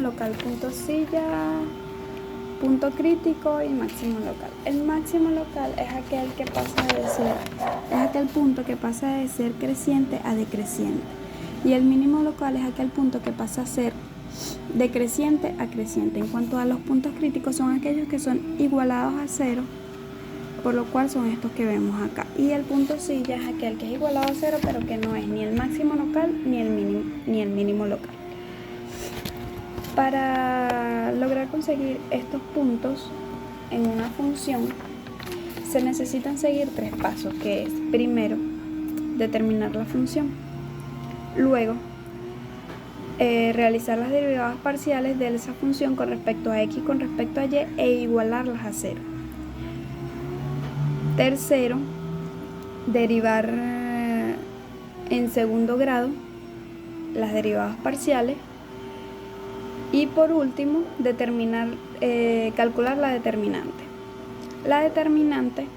local, punto silla, punto crítico y máximo local. El máximo local es aquel punto que pasa de ser creciente a decreciente. Y el mínimo local es aquel punto que pasa a ser decreciente a creciente. En cuanto a los puntos críticos, son aquellos que son igualados a cero, por lo cual son estos que vemos acá. Y el punto silla es aquel que es igualado a cero, pero que no es ni el máximo local ni el mínimo local. Para lograr conseguir estos puntos en una función, se necesitan seguir 3 pasos, que es: primero, determinar la función; luego, realizar las derivadas parciales de esa función con respecto a x, con respecto a y, e igualarlas a cero; tercero, derivar en segundo grado las derivadas parciales; y por último, calcular la determinante. La determinante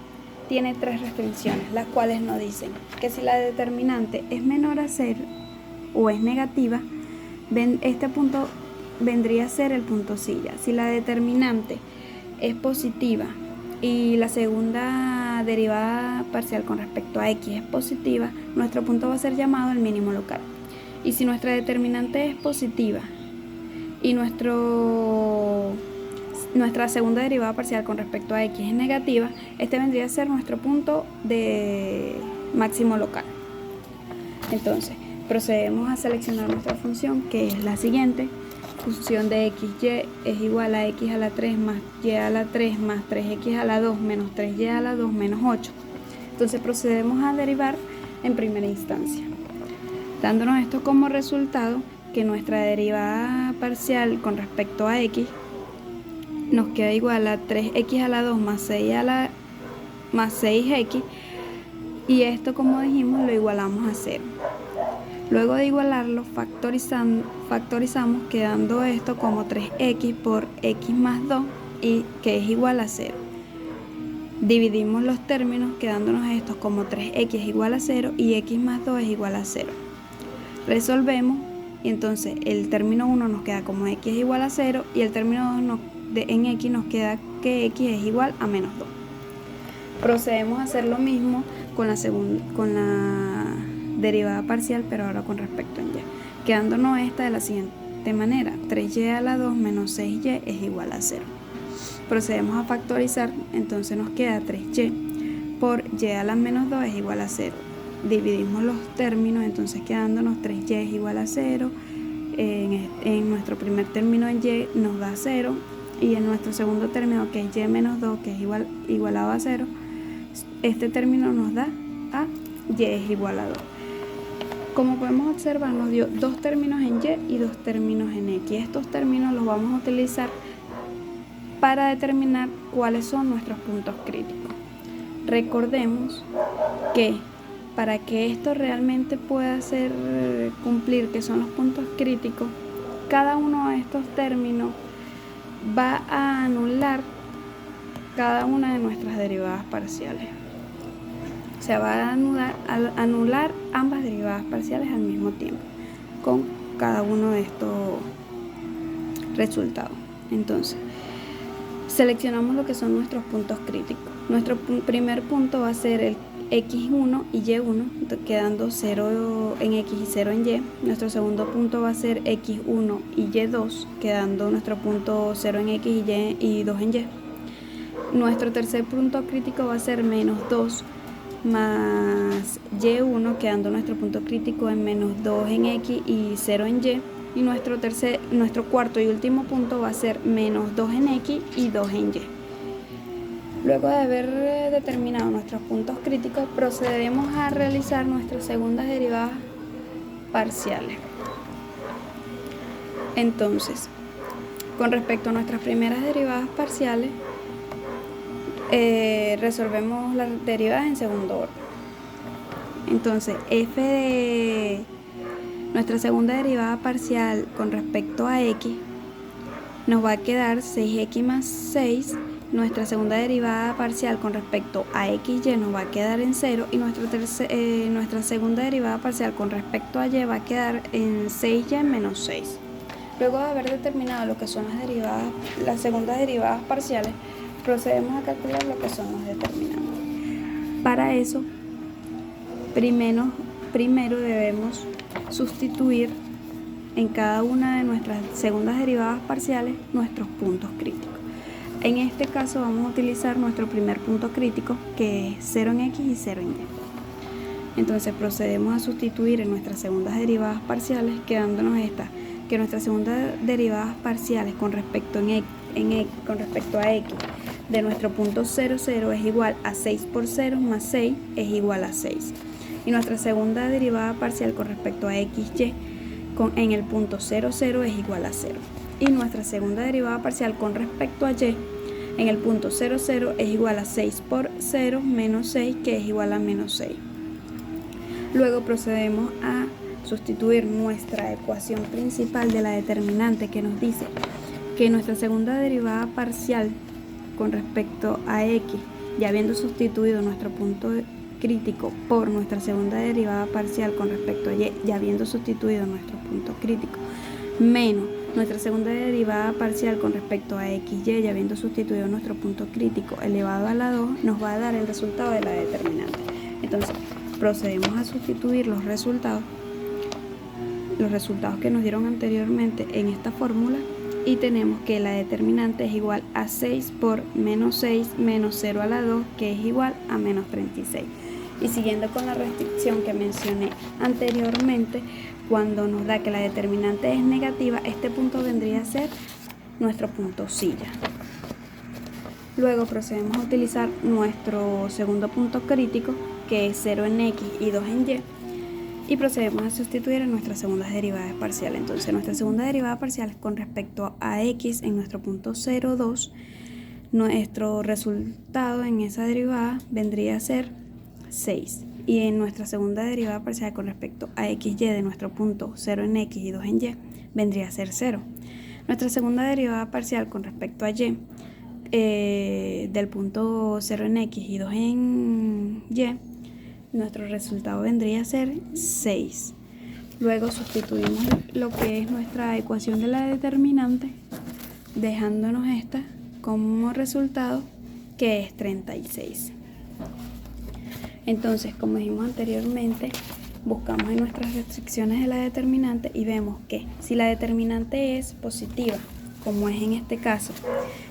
tiene 3 restricciones, las cuales nos dicen que si la determinante es menor a 0 o es negativa, este punto vendría a ser el punto silla. Si la determinante es positiva y la segunda derivada parcial con respecto a x es positiva, nuestro punto va a ser llamado el mínimo local. Y si nuestra determinante es positiva y nuestra segunda derivada parcial con respecto a x es negativa, este vendría a ser nuestro punto de máximo local. Entonces, procedemos a seleccionar nuestra función, que es la siguiente: función de xy es igual a x a la 3 más y a la 3 más 3x a la 2 menos 3y a la 2 menos 8. Entonces procedemos a derivar en primera instancia, dándonos esto como resultado, que nuestra derivada parcial con respecto a x nos queda igual a 3x a la 2 más 6x, y esto, como dijimos, lo igualamos a 0. Luego de igualarlo, factorizamos, quedando esto como 3x por x más 2, y que es igual a 0. Dividimos los términos, quedándonos estos como 3x es igual a 0 y x más 2 es igual a 0. Resolvemos, y entonces el término 1 nos queda como x es igual a 0, y el término 2 en x nos queda que x es igual a menos 2. Procedemos a hacer lo mismo con la derivada parcial, pero ahora con respecto a y, quedándonos esta de la siguiente manera: 3y a la 2 menos 6y es igual a 0. Procedemos a factorizar, entonces nos queda 3y por y a la menos 2 es igual a 0. Dividimos los términos, entonces quedándonos 3y es igual a 0. En nuestro primer término en y nos da 0, y en nuestro segundo término, que es y menos 2, que es igualado a 0, este término nos da a y es igual a 2. Como podemos observar, nos dio 2 términos en y y 2 términos en x. Estos términos los vamos a utilizar para determinar cuáles son nuestros puntos críticos. Recordemos que para que esto realmente pueda cumplir que son los puntos críticos, cada uno de estos términos va a anular cada una de nuestras derivadas parciales. O sea, va a anular ambas derivadas parciales al mismo tiempo con cada uno de estos resultados. Entonces, seleccionamos lo que son nuestros puntos críticos. Nuestro primer punto va a ser el x1 y y1, quedando 0 en x y 0 en y. Nuestro segundo punto va a ser x1 y y2, quedando nuestro punto 0 en x y 2 en y. Nuestro tercer punto crítico va a ser menos 2 más y1, quedando nuestro punto crítico en menos 2 en x y 0 en y. Y nuestro cuarto y último punto va a ser menos 2 en x y 2 en y. Luego de haber determinado nuestros puntos críticos, procedemos a realizar nuestras segundas derivadas parciales. Entonces, con respecto a nuestras primeras derivadas parciales, resolvemos las derivadas en segundo orden. Entonces, f de nuestra segunda derivada parcial con respecto a x nos va a quedar 6x más 6. Nuestra segunda derivada parcial con respecto a xy nos va a quedar en 0, y nuestra segunda derivada parcial con respecto a y va a quedar en 6y menos 6. Luego de haber determinado lo que son las segundas derivadas parciales, procedemos a calcular lo que son los determinantes. Para eso, primero debemos sustituir en cada una de nuestras segundas derivadas parciales nuestros puntos críticos. En este caso vamos a utilizar nuestro primer punto crítico, que es 0 en x y 0 en y. Entonces procedemos a sustituir en nuestras segundas derivadas parciales, quedándonos esta, que nuestras segundas derivadas parciales con respecto a x de nuestro punto 0, 0 es igual a 6 por 0 más 6 es igual a 6. Y nuestra segunda derivada parcial con respecto a x, y en el punto 0, 0 es igual a 0. Y nuestra segunda derivada parcial con respecto a y en el punto 0, 0 es igual a 6 por 0 menos 6, que es igual a menos 6. Luego procedemos a sustituir nuestra ecuación principal de la determinante, que nos dice que nuestra segunda derivada parcial con respecto a x, ya habiendo sustituido nuestro punto crítico por nuestra segunda derivada parcial con respecto a y, ya habiendo sustituido nuestro punto crítico, menos nuestra segunda derivada parcial con respecto a x, y, ya habiendo sustituido nuestro punto crítico elevado a la 2, nos va a dar el resultado de la determinante. Entonces, procedemos a sustituir los resultados que nos dieron anteriormente en esta fórmula, y tenemos que la determinante es igual a 6 por menos 6 menos 0 a la 2, que es igual a menos 36. Y siguiendo con la restricción que mencioné anteriormente, cuando nos da que la determinante es negativa, este punto vendría a ser nuestro punto silla. Luego procedemos a utilizar nuestro segundo punto crítico, que es 0 en x y 2 en y, y procedemos a sustituir en nuestras segundas derivadas parciales. Entonces, nuestra segunda derivada parcial con respecto a x en nuestro punto 0, 2, nuestro resultado en esa derivada vendría a ser 6. Y en nuestra segunda derivada parcial con respecto a x, y de nuestro punto 0 en x y 2 en y vendría a ser 0. Nuestra segunda derivada parcial con respecto a y del punto 0 en x y 2 en y, nuestro resultado vendría a ser 6. Luego sustituimos lo que es nuestra ecuación de la determinante, dejándonos esta como resultado, que es 36. Entonces, como dijimos anteriormente, buscamos en nuestras restricciones de la determinante y vemos que si la determinante es positiva, como es en este caso,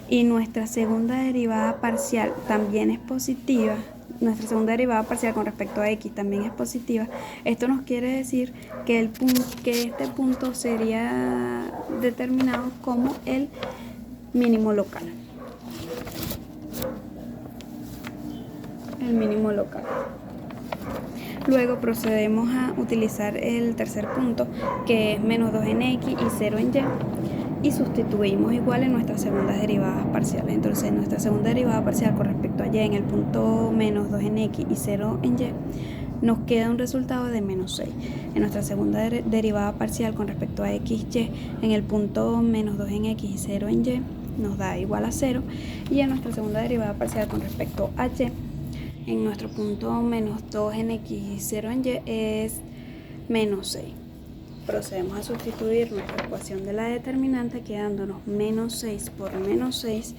y nuestra segunda derivada parcial también es positiva, nuestra segunda derivada parcial con respecto a x también es positiva, esto nos quiere decir que este punto sería determinado como el mínimo local. Luego procedemos a utilizar el tercer punto, que es menos 2 en x y 0 en y sustituimos igual en nuestras segundas derivadas parciales. Entonces, nuestra segunda derivada parcial con respecto a y en el punto menos 2 en x y 0 en y, nos queda un resultado de menos 6. En nuestra segunda derivada parcial con respecto a x, y en el punto menos 2 en x y 0 en y, nos da igual a 0. Y en nuestra segunda derivada parcial con respecto a y, en nuestro punto menos 2 en x y 0 en y, es menos 6. Procedemos a sustituir nuestra ecuación de la determinante, quedándonos menos 6 por menos 6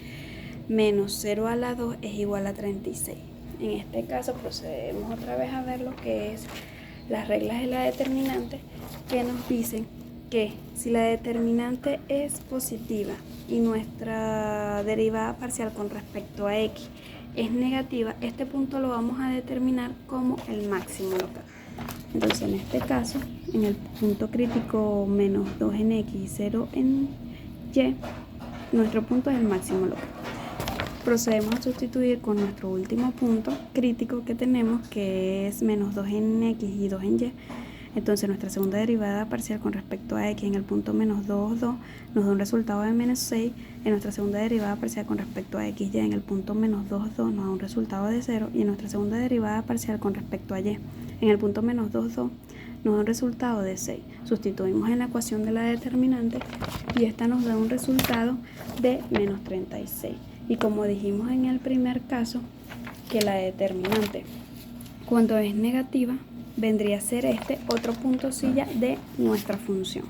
menos 0 a la 2 es igual a 36. En este caso procedemos otra vez a ver lo que es las reglas de la determinante, que nos dicen que si la determinante es positiva y nuestra derivada parcial con respecto a x es negativa, este punto lo vamos a determinar como el máximo local. Entonces, en este caso, en el punto crítico menos 2 en x y 0 en y, nuestro punto es el máximo local. Procedemos a sustituir con nuestro último punto crítico que tenemos, que es menos 2 en x y 2 en y. Entonces, nuestra segunda derivada parcial con respecto a x en el punto menos 2, 2 nos da un resultado de menos 6. En nuestra segunda derivada parcial con respecto a x, y en el punto menos 2, 2 nos da un resultado de 0. Y en nuestra segunda derivada parcial con respecto a y en el punto menos 2, 2 nos da un resultado de 6. Sustituimos en la ecuación de la determinante y esta nos da un resultado de menos 36. Y como dijimos en el primer caso, que la determinante, cuando es negativa, vendría a ser este otro punto silla de nuestra función.